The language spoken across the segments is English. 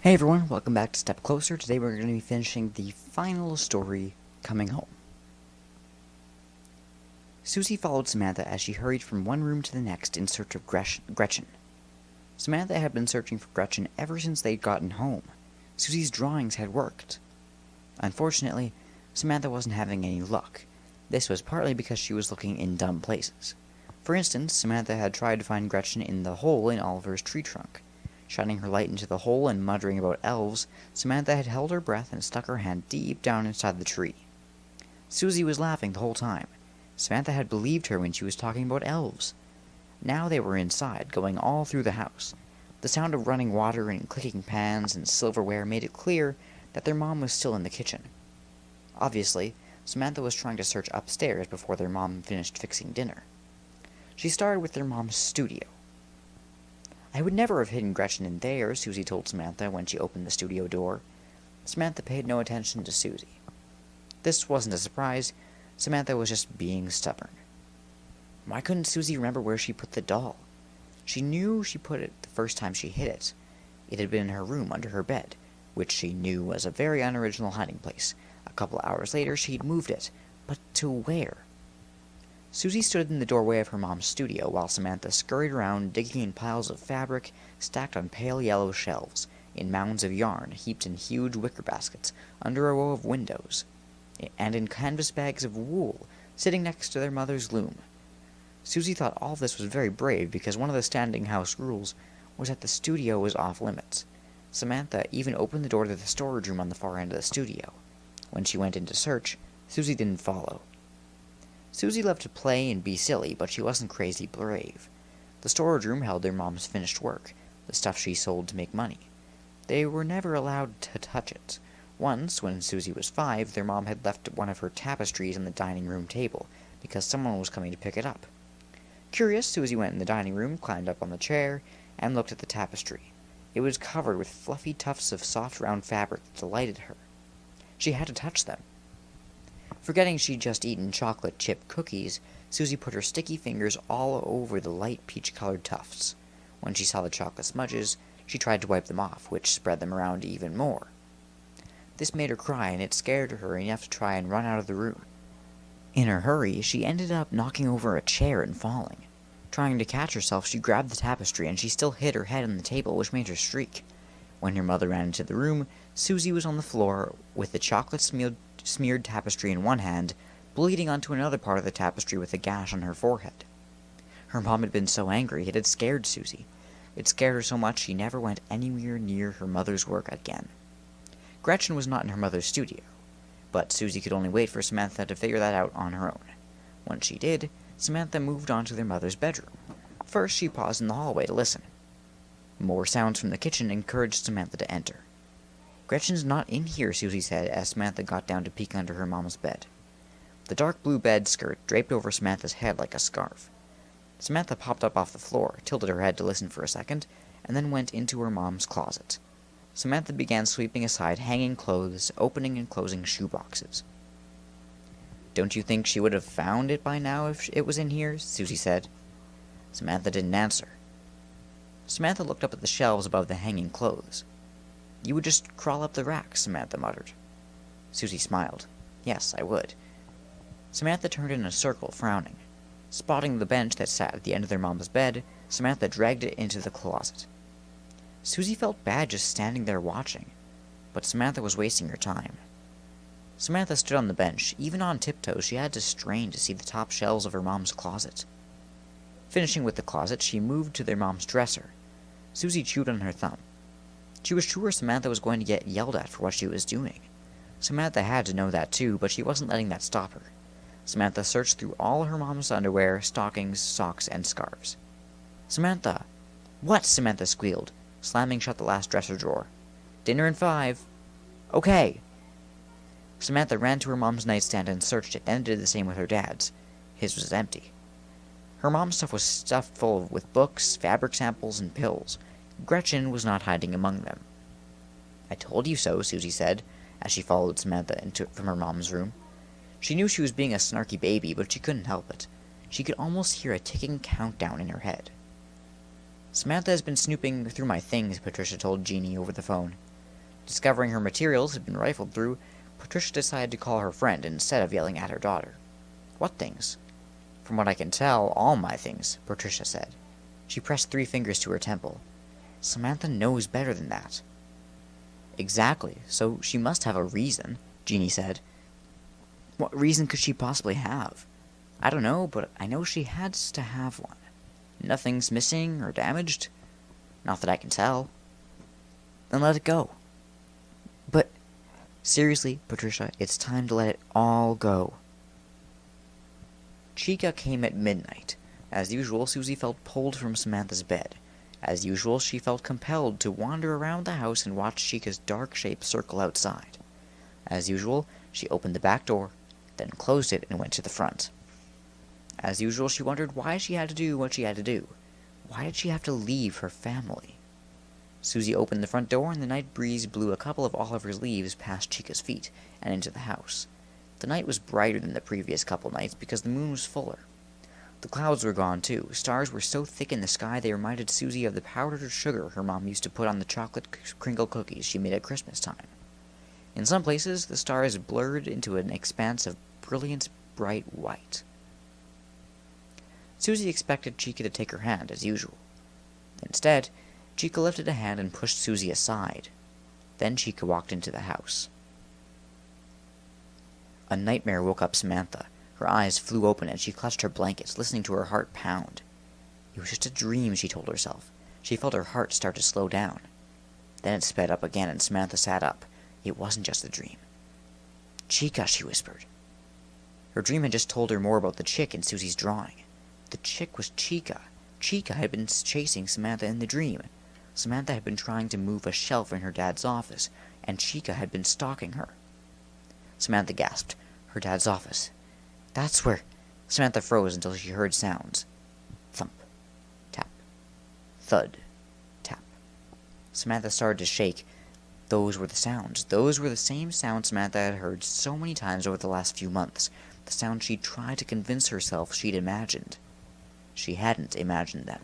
Hey everyone, welcome back to Step Closer. Today we're going to be finishing the final story, Coming Home. Susie followed Samantha as she hurried from one room to the next in search of Gretchen. Samantha had been searching for Gretchen ever since they'd gotten home. Susie's drawings had worked. Unfortunately, Samantha wasn't having any luck. This was partly because she was looking in dumb places. For instance, Samantha had tried to find Gretchen in the hole in Oliver's tree trunk. Shining her light into the hole and muttering about elves, Samantha had held her breath and stuck her hand deep down inside the tree. Susie was laughing the whole time. Samantha had believed her when she was talking about elves. Now they were inside, going all through the house. The sound of running water and clicking pans and silverware made it clear that their mom was still in the kitchen. Obviously, Samantha was trying to search upstairs before their mom finished fixing dinner. She started with their mom's studio. "I would never have hidden Gretchen in there," Susie told Samantha when she opened the studio door. Samantha paid no attention to Susie. This wasn't a surprise. Samantha was just being stubborn. Why couldn't Susie remember where she put the doll? She knew she put it the first time she hid it. It had been in her room under her bed, which she knew was a very unoriginal hiding place. A couple hours later she'd moved it. But to where? Susie stood in the doorway of her mom's studio while Samantha scurried around digging in piles of fabric stacked on pale yellow shelves, in mounds of yarn heaped in huge wicker baskets under a row of windows, and in canvas bags of wool sitting next to their mother's loom. Susie thought all this was very brave because one of the standing house rules was that the studio was off limits. Samantha even opened the door to the storage room on the far end of the studio. When she went in to search, Susie didn't follow. Susie loved to play and be silly, but she wasn't crazy brave. The storage room held their mom's finished work, the stuff she sold to make money. They were never allowed to touch it. Once, when Susie was 5, their mom had left one of her tapestries on the dining room table, because someone was coming to pick it up. Curious, Susie went in the dining room, climbed up on the chair, and looked at the tapestry. It was covered with fluffy tufts of soft round fabric that delighted her. She had to touch them. Forgetting she'd just eaten chocolate chip cookies, Susie put her sticky fingers all over the light peach-colored tufts. When she saw the chocolate smudges, she tried to wipe them off, which spread them around even more. This made her cry, and it scared her enough to try and run out of the room. In her hurry, she ended up knocking over a chair and falling. Trying to catch herself, she grabbed the tapestry, and she still hit her head on the table, which made her shriek. When her mother ran into the room, Susie was on the floor with the chocolate-smeared tapestry in one hand, bleeding onto another part of the tapestry with a gash on her forehead. Her mom had been so angry it had scared Susie. It scared her so much she never went anywhere near her mother's work again. Gretchen was not in her mother's studio, but Susie could only wait for Samantha to figure that out on her own. Once she did, Samantha moved on to their mother's bedroom. First, she paused in the hallway to listen. More sounds from the kitchen encouraged Samantha to enter. "Gretchen's not in here," Susie said as Samantha got down to peek under her mom's bed. The dark blue bed skirt draped over Samantha's head like a scarf. Samantha popped up off the floor, tilted her head to listen for a second, and then went into her mom's closet. Samantha began sweeping aside hanging clothes, opening and closing shoeboxes. "Don't you think she would have found it by now if it was in here?" Susie said. Samantha didn't answer. Samantha looked up at the shelves above the hanging clothes. "You would just crawl up the racks," Samantha muttered. Susie smiled. "Yes, I would." Samantha turned in a circle, frowning. Spotting the bench that sat at the end of their mom's bed, Samantha dragged it into the closet. Susie felt bad just standing there watching, but Samantha was wasting her time. Samantha stood on the bench. Even on tiptoes, she had to strain to see the top shelves of her mom's closet. Finishing with the closet, she moved to their mom's dresser. Susie chewed on her thumb. She was sure Samantha was going to get yelled at for what she was doing. Samantha had to know that too, but she wasn't letting that stop her. Samantha searched through all her mom's underwear, stockings, socks, and scarves. "Samantha!" "What?" Samantha squealed, slamming shut the last dresser drawer. "Dinner in 5. "Okay." Samantha ran to her mom's nightstand and searched it, then did the same with her dad's. His was empty. Her mom's stuff was stuffed full with books, fabric samples, and pills. Gretchen was not hiding among them. "I told you so," Susie said, as she followed Samantha from her mom's room. She knew she was being a snarky baby, but she couldn't help it. She could almost hear a ticking countdown in her head. Samantha has been snooping through my things, Patricia told Jeannie over the phone. Discovering her materials had been rifled through, Patricia decided to call her friend instead of yelling at her daughter. What things? From what I can tell, all my things, Patricia said. She pressed 3 fingers to her temple. Samantha knows better than that. Exactly, so she must have a reason, Jeannie said. What reason could she possibly have? I don't know, but I know she has to have one. Nothing's missing or damaged. Not that I can tell. Then let it go. But, seriously, Patricia, it's time to let it all go. Chica came at midnight. As usual, Susie felt pulled from Samantha's bed. As usual, she felt compelled to wander around the house and watch Chica's dark shape circle outside. As usual, she opened the back door, then closed it and went to the front. As usual, she wondered why she had to do what she had to do. Why did she have to leave her family? Susie opened the front door and the night breeze blew a couple of Oliver's leaves past Chica's feet and into the house. The night was brighter than the previous couple nights because the moon was fuller. The clouds were gone too. Stars were so thick in the sky they reminded Susie of the powdered sugar her mom used to put on the chocolate crinkle cookies she made at Christmas time. In some places, the stars blurred into an expanse of brilliant, bright white. Susie expected Chica to take her hand, as usual. Instead, Chica lifted a hand and pushed Susie aside. Then Chica walked into the house. A nightmare woke up Samantha. Her eyes flew open and she clutched her blankets, listening to her heart pound. It was just a dream, she told herself. She felt her heart start to slow down. Then it sped up again and Samantha sat up. It wasn't just a dream. Chica, she whispered. Her dream had just told her more about the chick in Susie's drawing. The chick was Chica. Chica had been chasing Samantha in the dream. Samantha had been trying to move a shelf in her dad's office, and Chica had been stalking her. Samantha gasped. Her dad's office. That's where... Samantha froze until she heard sounds. Thump. Tap. Thud. Tap. Samantha started to shake. Those were the sounds. Those were the same sounds Samantha had heard so many times over the last few months. The sounds she'd tried to convince herself she'd imagined. She hadn't imagined them.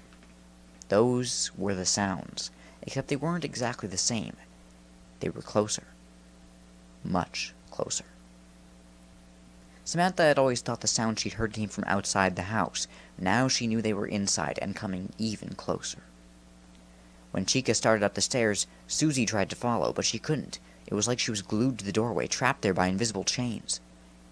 Those were the sounds, except they weren't exactly the same. They were closer. Much closer. Samantha had always thought the sound she'd heard came from outside the house. Now she knew they were inside and coming even closer. When Chica started up the stairs, Susie tried to follow, but she couldn't. It was like she was glued to the doorway, trapped there by invisible chains.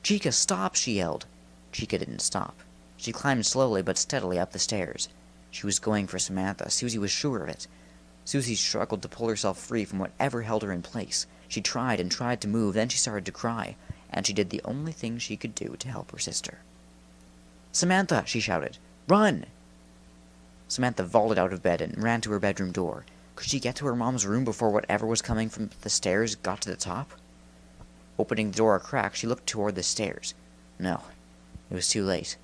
Chica, stop, she yelled. Chica didn't stop. She climbed slowly but steadily up the stairs. She was going for Samantha. Susie was sure of it. Susie struggled to pull herself free from whatever held her in place. She tried and tried to move, then she started to cry, and she did the only thing she could do to help her sister. Samantha, she shouted. Run! Samantha vaulted out of bed and ran to her bedroom door. Could she get to her mom's room before whatever was coming from the stairs got to the top? Opening the door a crack, she looked toward the stairs. No, it was too late.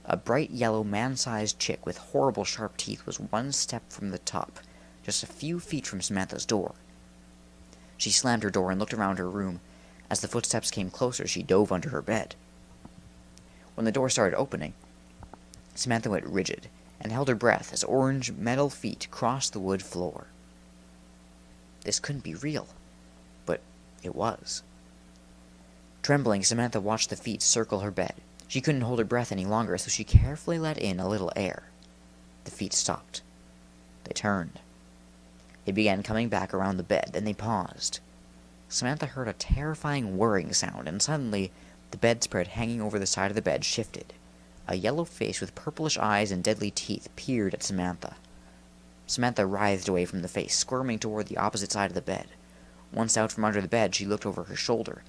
A bright yellow man-sized chick with horrible sharp teeth was one step from the top, just a few feet from Samantha's door. She slammed her door and looked around her room. As the footsteps came closer, she dove under her bed. When the door started opening, Samantha went rigid and held her breath as orange metal feet crossed the wood floor. This couldn't be real, but it was. Trembling, Samantha watched the feet circle her bed. She couldn't hold her breath any longer, so she carefully let in a little air. The feet stopped. They turned. They began coming back around the bed, then they paused. Samantha heard a terrifying whirring sound, and suddenly the bedspread hanging over the side of the bed shifted. A yellow face with purplish eyes and deadly teeth peered at Samantha. Samantha writhed away from the face, squirming toward the opposite side of the bed. Once out from under the bed, she looked over her shoulder,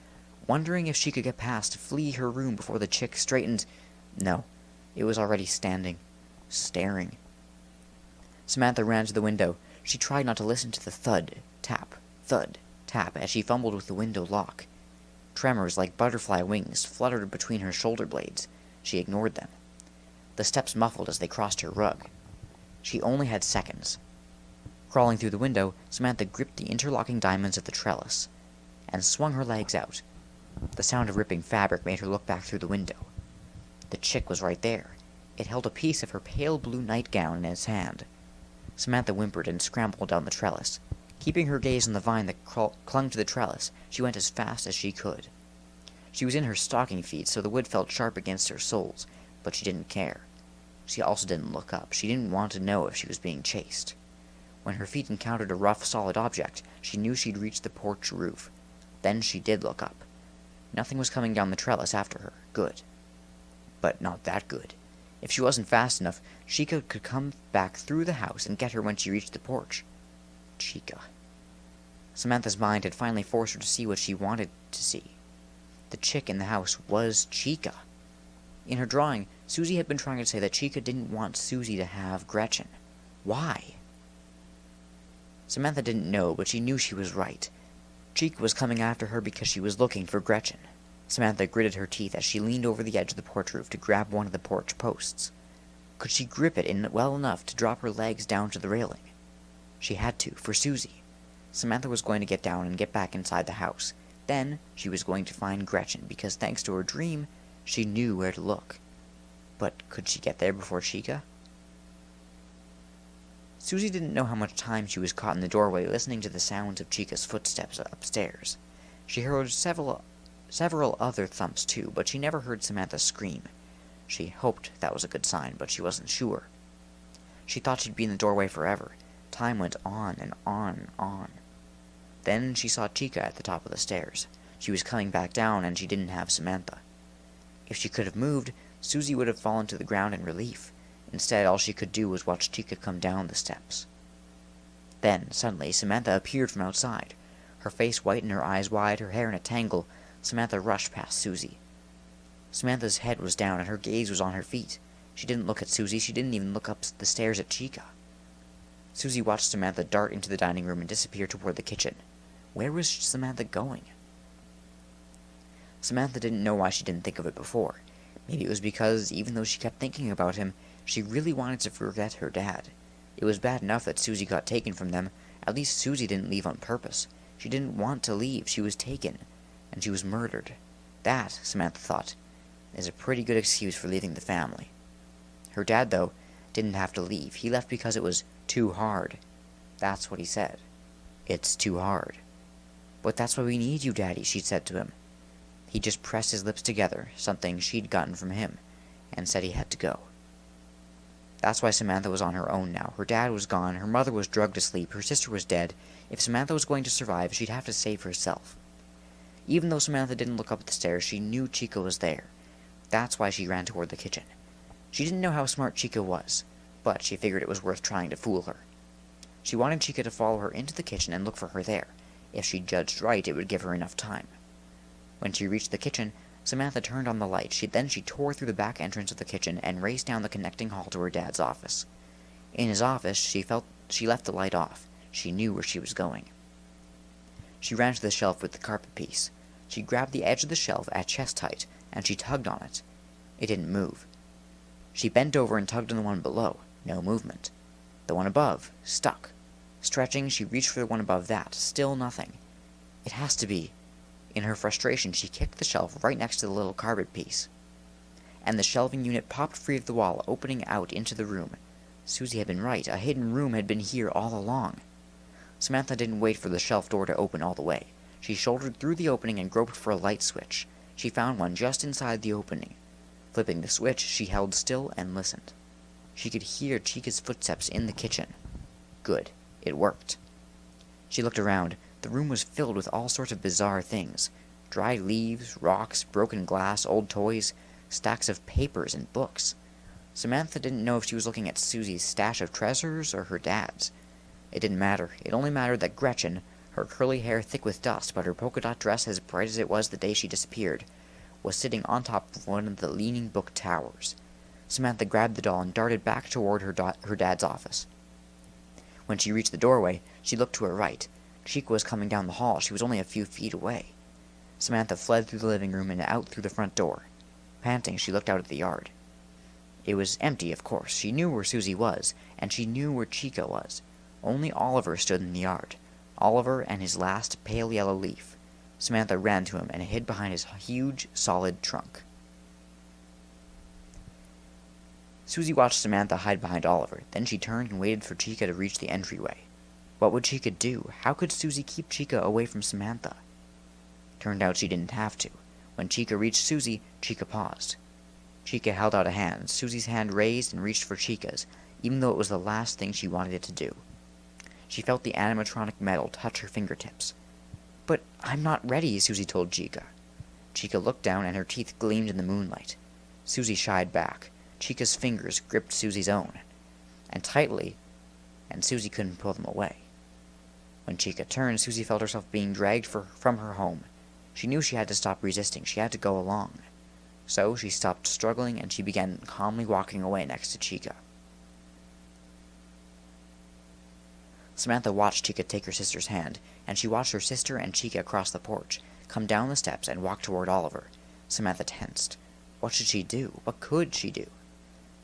wondering if she could get past to flee her room before the chick straightened. No, it was already standing, staring. Samantha ran to the window. She tried not to listen to the thud, tap, as she fumbled with the window lock. Tremors like butterfly wings fluttered between her shoulder blades. She ignored them. The steps muffled as they crossed her rug. She only had seconds. Crawling through the window, Samantha gripped the interlocking diamonds of the trellis and swung her legs out. The sound of ripping fabric made her look back through the window. The chick was right there. It held a piece of her pale blue nightgown in its hand. Samantha whimpered and scrambled down the trellis. Keeping her gaze on the vine that clung to the trellis, she went as fast as she could. She was in her stocking feet, so the wood felt sharp against her soles, but she didn't care. She also didn't look up. She didn't want to know if she was being chased. When her feet encountered a rough, solid object, she knew she'd reached the porch roof. Then she did look up. Nothing was coming down the trellis after her. Good. But not that good. If she wasn't fast enough, Chica could come back through the house and get her when she reached the porch. Chica. Samantha's mind had finally forced her to see what she wanted to see. The chick in the house was Chica. In her drawing, Susie had been trying to say that Chica didn't want Susie to have Gretchen. Why? Samantha didn't know, but she knew she was right. Chica was coming after her because she was looking for Gretchen. Samantha gritted her teeth as she leaned over the edge of the porch roof to grab one of the porch posts. Could she grip it in well enough to drop her legs down to the railing? She had to, for Susie. Samantha was going to get down and get back inside the house. Then she was going to find Gretchen, because thanks to her dream, she knew where to look. But could she get there before Chica? Susie didn't know how much time she was caught in the doorway listening to the sounds of Chica's footsteps upstairs. She heard several other thumps too, but she never heard Samantha scream. She hoped that was a good sign, but she wasn't sure. She thought she'd be in the doorway forever. Time went on and on and on. Then she saw Chica at the top of the stairs. She was coming back down, and she didn't have Samantha. If she could have moved, Susie would have fallen to the ground in relief. Instead, all she could do was watch Chica come down the steps. Then, suddenly, Samantha appeared from outside. Her face white and her eyes wide, her hair in a tangle. Samantha rushed past Susie. Samantha's head was down, and her gaze was on her feet. She didn't look at Susie. She didn't even look up the stairs at Chica. Susie watched Samantha dart into the dining room and disappear toward the kitchen. Where was Samantha going? Samantha didn't know why she didn't think of it before. Maybe it was because, even though she kept thinking about him, she really wanted to forget her dad. It was bad enough that Susie got taken from them. At least Susie didn't leave on purpose. She didn't want to leave. She was taken. And she was murdered. That, Samantha thought, is a pretty good excuse for leaving the family. Her dad, though, didn't have to leave. He left because it was too hard. That's what he said. It's too hard. But that's why we need you, Daddy, she said to him. He just pressed his lips together, something she'd gotten from him, and said he had to go. That's why Samantha was on her own now. Her dad was gone, her mother was drugged to sleep, her sister was dead. If Samantha was going to survive, she'd have to save herself. Even though Samantha didn't look up the stairs, she knew Chica was there. That's why she ran toward the kitchen. She didn't know how smart Chica was, but she figured it was worth trying to fool her. She wanted Chica to follow her into the kitchen and look for her there. If she judged right, it would give her enough time. When she reached the kitchen, Samantha turned on the light. Then she tore through the back entrance of the kitchen and raced down the connecting hall to her dad's office. In his office, she left the light off. She knew where she was going. She ran to the shelf with the carpet piece. She grabbed the edge of the shelf at chest height, and she tugged on it. It didn't move. She bent over and tugged on the one below. No movement. The one above, stuck. Stretching, she reached for the one above that. Still nothing. It has to be. In her frustration, she kicked the shelf right next to the little carpet piece. And the shelving unit popped free of the wall, opening out into the room. Susie had been right. A hidden room had been here all along. Samantha didn't wait for the shelf door to open all the way. She shouldered through the opening and groped for a light switch. She found one just inside the opening. Flipping the switch, she held still and listened. She could hear Chica's footsteps in the kitchen. Good. It worked. She looked around. The room was filled with all sorts of bizarre things. Dried leaves, rocks, broken glass, old toys, stacks of papers and books. Samantha didn't know if she was looking at Susie's stash of treasures or her dad's. It didn't matter. It only mattered that Gretchen, her curly hair thick with dust, but her polka dot dress as bright as it was the day she disappeared, was sitting on top of one of the leaning book towers. Samantha grabbed the doll and darted back toward her dad's office. When she reached the doorway, she looked to her right. Chica was coming down the hall. She was only a few feet away. Samantha fled through the living room and out through the front door. Panting, she looked out at the yard. It was empty, of course. She knew where Susie was, and she knew where Chica was. Only Oliver stood in the yard. Oliver and his last pale yellow leaf. Samantha ran to him and hid behind his huge, solid trunk. Susie watched Samantha hide behind Oliver. Then she turned and waited for Chica to reach the entryway. What would Chica do? How could Susie keep Chica away from Samantha? Turned out she didn't have to. When Chica reached Susie, Chica paused. Chica held out a hand. Susie's hand raised and reached for Chica's, even though it was the last thing she wanted it to do. She felt the animatronic metal touch her fingertips. "But I'm not ready," Susie told Chica. Chica looked down and her teeth gleamed in the moonlight. Susie shied back. Chica's fingers gripped Susie's own, and tightly, and Susie couldn't pull them away. When Chica turned, Susie felt herself being dragged from her home. She knew she had to stop resisting. She had to go along. So she stopped struggling and she began calmly walking away next to Chica. Samantha watched Chica take her sister's hand, and she watched her sister and Chica cross the porch, come down the steps, and walk toward Oliver. Samantha tensed. What should she do? What could she do?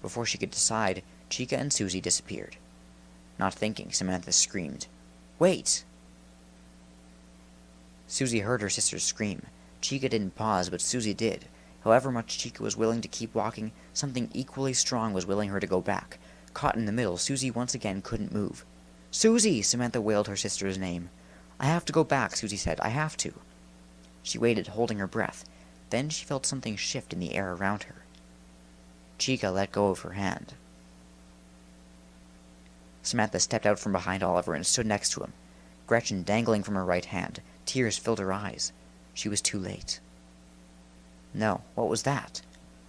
Before she could decide, Chica and Susie disappeared. Not thinking, Samantha screamed, "Wait!" Susie heard her sister's scream. Chica didn't pause, but Susie did. However much Chica was willing to keep walking, something equally strong was willing her to go back. Caught in the middle, Susie once again couldn't move. "Susie!" Samantha wailed her sister's name. "I have to go back," Susie said. "I have to." She waited, holding her breath. Then she felt something shift in the air around her. Chica let go of her hand. Samantha stepped out from behind Oliver and stood next to him. Gretchen dangling from her right hand. Tears filled her eyes. She was too late. No, what was that?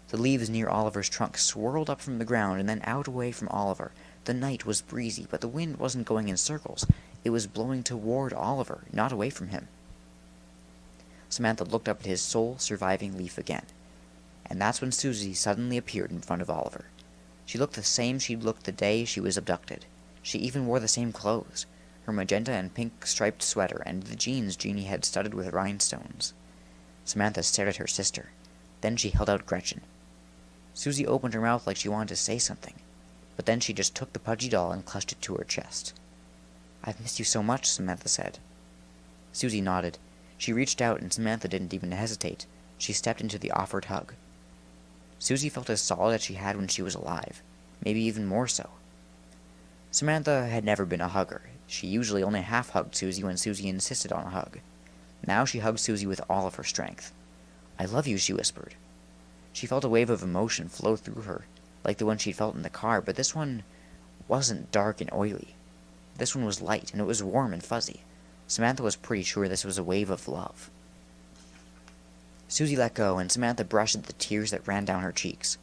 The leaves near Oliver's trunk swirled up from the ground and then out away from Oliver. The night was breezy, but the wind wasn't going in circles. It was blowing toward Oliver, not away from him. Samantha looked up at his sole surviving leaf again. And that's when Susie suddenly appeared in front of Oliver. She looked the same she'd looked the day she was abducted. She even wore the same clothes. Her magenta and pink striped sweater and the jeans Jeannie had studded with rhinestones. Samantha stared at her sister. Then she held out Gretchen. Susie opened her mouth like she wanted to say something, but then she just took the pudgy doll and clutched it to her chest. "I've missed you so much," Samantha said. Susie nodded. She reached out and Samantha didn't even hesitate. She stepped into the offered hug. Susie felt as solid as she had when she was alive, maybe even more so. Samantha had never been a hugger. She usually only half-hugged Susie when Susie insisted on a hug. Now she hugged Susie with all of her strength. "I love you," she whispered. She felt a wave of emotion flow through her, like the one she'd felt in the car, but this one wasn't dark and oily. This one was light, and it was warm and fuzzy. Samantha was pretty sure this was a wave of love. Susie let go, and Samantha brushed at the tears that ran down her cheeks.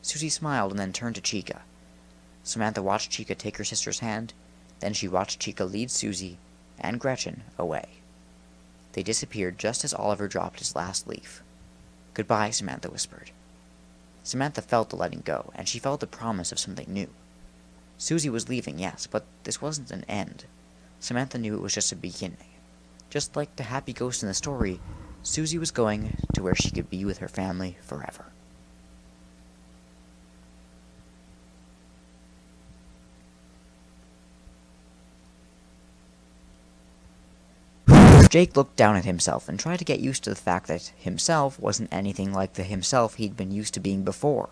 Susie smiled and then turned to Chica. Samantha watched Chica take her sister's hand, then she watched Chica lead Susie and Gretchen away. They disappeared just as Oliver dropped his last leaf. "Goodbye," Samantha whispered. Samantha felt the letting go, and she felt the promise of something new. Susie was leaving, yes, but this wasn't an end. Samantha knew it was just a beginning. Just like the happy ghost in the story, Susie was going to where she could be with her family forever. Jake looked down at himself and tried to get used to the fact that himself wasn't anything like the himself he'd been used to being before.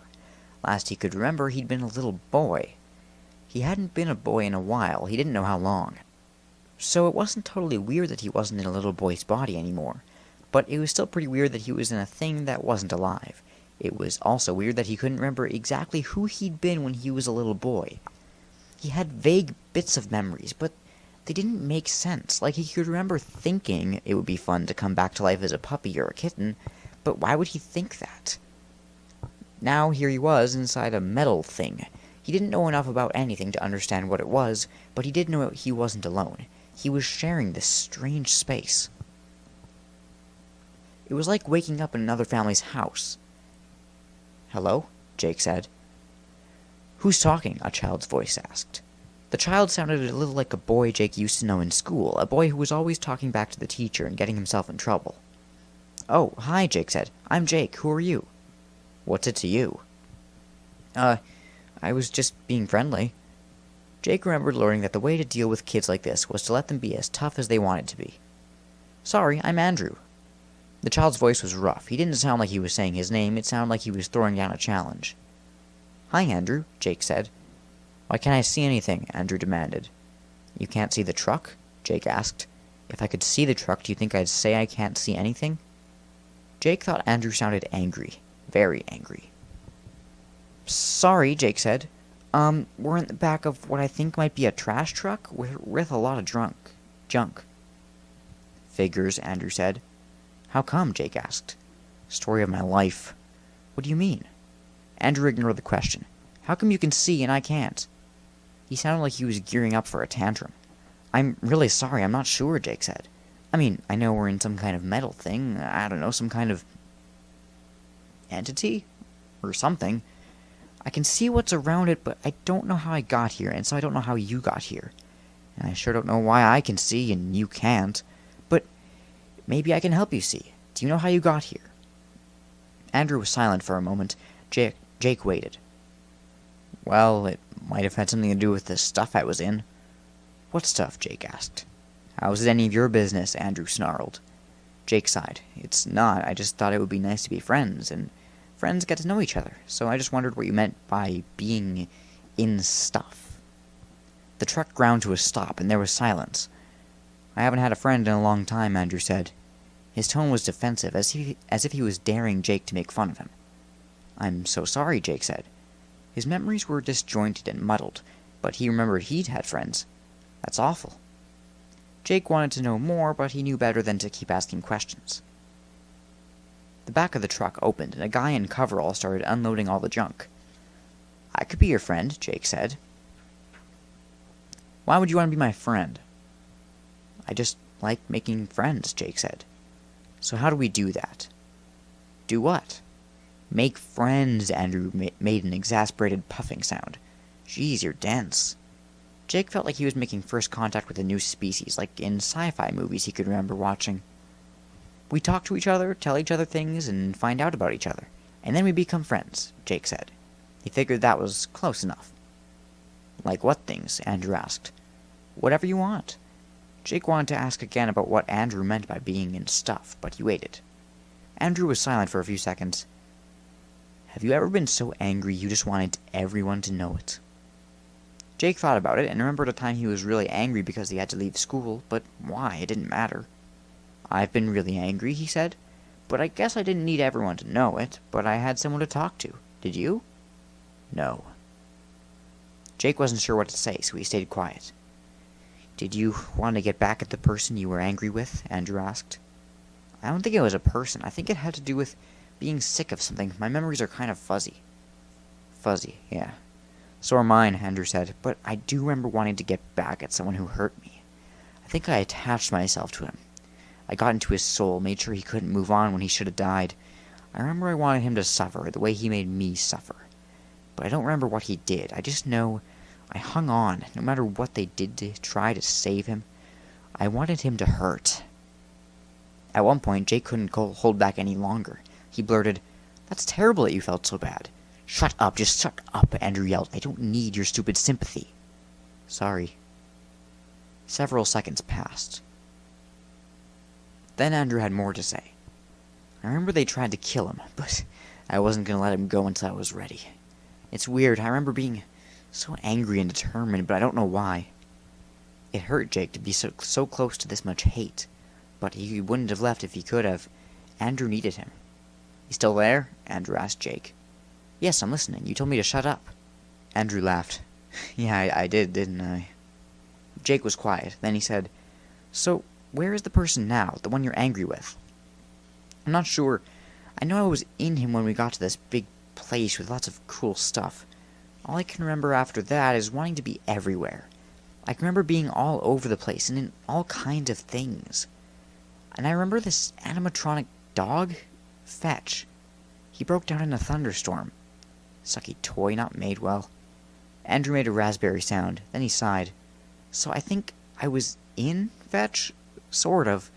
Last he could remember, he'd been a little boy. He hadn't been a boy in a while. He didn't know how long. So it wasn't totally weird that he wasn't in a little boy's body anymore, but it was still pretty weird that he was in a thing that wasn't alive. It was also weird that he couldn't remember exactly who he'd been when he was a little boy. He had vague bits of memories, but they didn't make sense. Like, he could remember thinking it would be fun to come back to life as a puppy or a kitten, but why would he think that? Now here he was inside a metal thing. He didn't know enough about anything to understand what it was, but he did know he wasn't alone. He was sharing this strange space. It was like waking up in another family's house. "Hello?" Jake said. "Who's talking?" a child's voice asked. The child sounded a little like a boy Jake used to know in school, a boy who was always talking back to the teacher and getting himself in trouble. "Oh, hi," Jake said. "I'm Jake. Who are you?" "What's it to you?" I was just being friendly." Jake remembered learning that the way to deal with kids like this was to let them be as tough as they wanted to be. "Sorry, I'm Andrew." The child's voice was rough. He didn't sound like he was saying his name. It sounded like he was throwing down a challenge. "Hi, Andrew," Jake said. "Why can't I see anything?" Andrew demanded. "You can't see the truck?" Jake asked. "If I could see the truck, do you think I'd say I can't see anything?" Jake thought Andrew sounded angry. Very angry. "Sorry," Jake said. We're in the back of what I think might be a trash truck with a lot of junk." "Figures," Andrew said. "How come?" Jake asked. "Story of my life." "What do you mean?" Andrew ignored the question. "How come you can see and I can't?" He sounded like he was gearing up for a tantrum. "I'm really sorry, I'm not sure," Jake said. "I mean, I know we're in some kind of metal thing, I don't know, some kind of entity? Or something. I can see what's around it, but I don't know how I got here, and so I don't know how you got here. And I sure don't know why I can see and you can't. But maybe I can help you see. Do you know how you got here?" Andrew was silent for a moment. Jake waited. "Well, it might have had something to do with the stuff I was in." "What stuff?" Jake asked. "How is it any of your business?" Andrew snarled. Jake sighed. "It's not. I just thought it would be nice to be friends, and friends get to know each other, so I just wondered what you meant by being in stuff." The truck ground to a stop, and there was silence. "I haven't had a friend in a long time," Andrew said. His tone was defensive, as if he was daring Jake to make fun of him. "I'm so sorry," Jake said. His memories were disjointed and muddled, but he remembered he'd had friends. That's awful. Jake wanted to know more, but he knew better than to keep asking questions. The back of the truck opened, and a guy in coveralls started unloading all the junk. "I could be your friend," Jake said. "Why would you want to be my friend?" "I just like making friends," Jake said. "So how do we do that?" "Do what?" "Make friends," Andrew made an exasperated puffing sound. "Geez, you're dense." Jake felt like he was making first contact with a new species, like in sci-fi movies he could remember watching. "We talk to each other, tell each other things, and find out about each other. And then we become friends," Jake said. He figured that was close enough. "Like what things?" Andrew asked. "Whatever you want." Jake wanted to ask again about what Andrew meant by being in stuff, but he waited. Andrew was silent for a few seconds. "Have you ever been so angry you just wanted everyone to know it?" Jake thought about it and remembered a time he was really angry because he had to leave school, but why? It didn't matter. "I've been really angry," he said, "but I guess I didn't need everyone to know it, but I had someone to talk to. Did you?" "No." Jake wasn't sure what to say, so he stayed quiet. "Did you want to get back at the person you were angry with?" Andrew asked. "I don't think it was a person. I think it had to do with being sick of something. My memories are kind of fuzzy." "Fuzzy, yeah. So are mine," Andrew said, "but I do remember wanting to get back at someone who hurt me. I think I attached myself to him. I got into his soul, made sure he couldn't move on when he should have died. I remember I wanted him to suffer the way he made me suffer. But I don't remember what he did. I just know I hung on, no matter what they did to try to save him. I wanted him to hurt." At one point, Jake couldn't hold back any longer. He blurted, "That's terrible that you felt so bad." "Shut up, just shut up," Andrew yelled. "I don't need your stupid sympathy." "Sorry." Several seconds passed. Then Andrew had more to say. "I remember they tried to kill him, but I wasn't going to let him go until I was ready. It's weird, I remember being so angry and determined, but I don't know why. It hurt Jake to be so close to this much hate, but he wouldn't have left if he could have. Andrew needed him." "You still there?" Andrew asked Jake. "Yes, I'm listening. You told me to shut up." Andrew laughed. "Yeah, I did, didn't I?" Jake was quiet. Then he said, "So, where is the person now, the one you're angry with?" "I'm not sure. I know I was in him when we got to this big place with lots of cool stuff. All I can remember after that is wanting to be everywhere. I can remember being all over the place and in all kinds of things. And I remember this animatronic dog, Fetch. He broke down in a thunderstorm. Sucky toy, not made well." Andrew made a raspberry sound. Then he sighed. "So I think I was in Fetch? Sort of.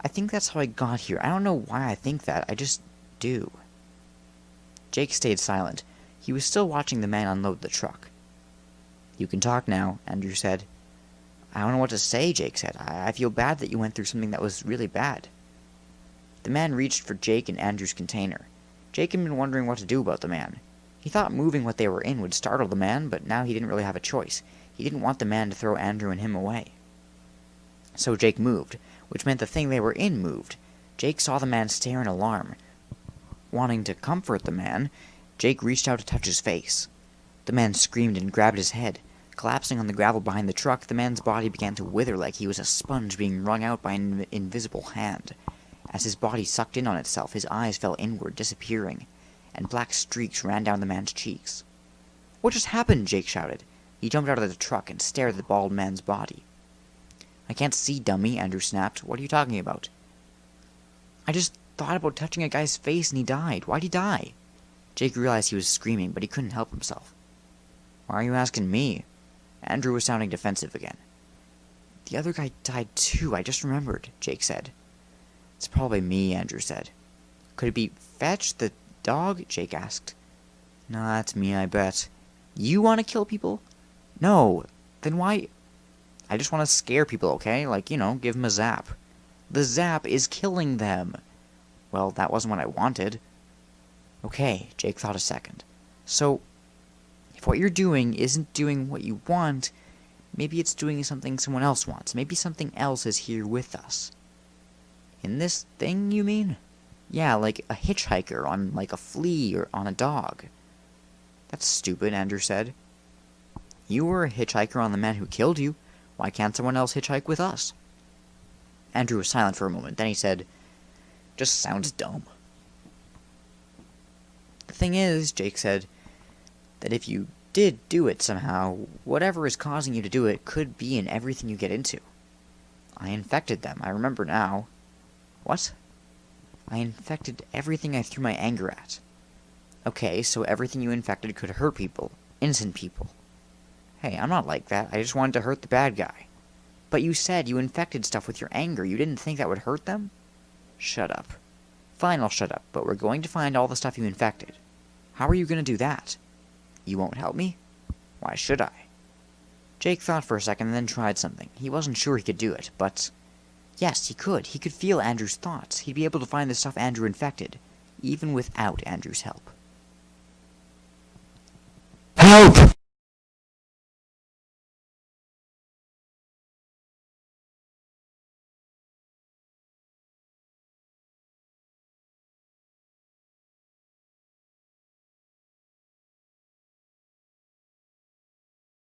I think that's how I got here. I don't know why I think that. I just do." Jake stayed silent. He was still watching the man unload the truck. "You can talk now," Andrew said. "I don't know what to say," Jake said. I feel bad that you went through something that was really bad." The man reached for Jake and Andrew's container. Jake had been wondering what to do about the man. He thought moving what they were in would startle the man, but now he didn't really have a choice. He didn't want the man to throw Andrew and him away. So Jake moved, which meant the thing they were in moved. Jake saw the man stare in alarm. Wanting to comfort the man, Jake reached out to touch his face. The man screamed and grabbed his head. Collapsing on the gravel behind the truck, the man's body began to wither like he was a sponge being wrung out by an invisible hand. As his body sucked in on itself, his eyes fell inward, disappearing, and black streaks ran down the man's cheeks. "What just happened?" Jake shouted. He jumped out of the truck and stared at the bald man's body. "I can't see, dummy," Andrew snapped. "What are you talking about?" "I just thought about touching a guy's face and he died. Why'd he die?" Jake realized he was screaming, but he couldn't help himself. "Why are you asking me?" Andrew was sounding defensive again. "The other guy died too, I just remembered," Jake said. "It's probably me," Andrew said. "Could it be Fetch, the dog?" Jake asked. "No, that's me, I bet." "You want to kill people?" "No. Then why—" "I just want to scare people, okay? Like, give them a zap." "The zap is killing them." "Well, that wasn't what I wanted." "Okay," Jake thought a second. "So, if what you're doing isn't doing what you want, maybe it's doing something someone else wants. Maybe something else is here with us." "In this thing, you mean?" "Yeah, like a hitchhiker on, like, a flea or on a dog." "That's stupid," Andrew said. "You were a hitchhiker on the man who killed you. Why can't someone else hitchhike with us?" Andrew was silent for a moment. Then he said, "Just sounds dumb." "The thing is," Jake said, "that if you did do it somehow, whatever is causing you to do it could be in everything you get into." "I infected them. I remember now." "What?" "I infected everything I threw my anger at." "Okay, so everything you infected could hurt people. Innocent people." "Hey, I'm not like that. I just wanted to hurt the bad guy." "But you said you infected stuff with your anger. You didn't think that would hurt them?" "Shut up." "Fine, I'll shut up, but we're going to find all the stuff you infected." "How are you going to do that?" "You won't help me?" "Why should I?" Jake thought for a second and then tried something. He wasn't sure he could do it, but yes, he could. He could feel Andrew's thoughts. He'd be able to find the stuff Andrew infected, even without Andrew's help.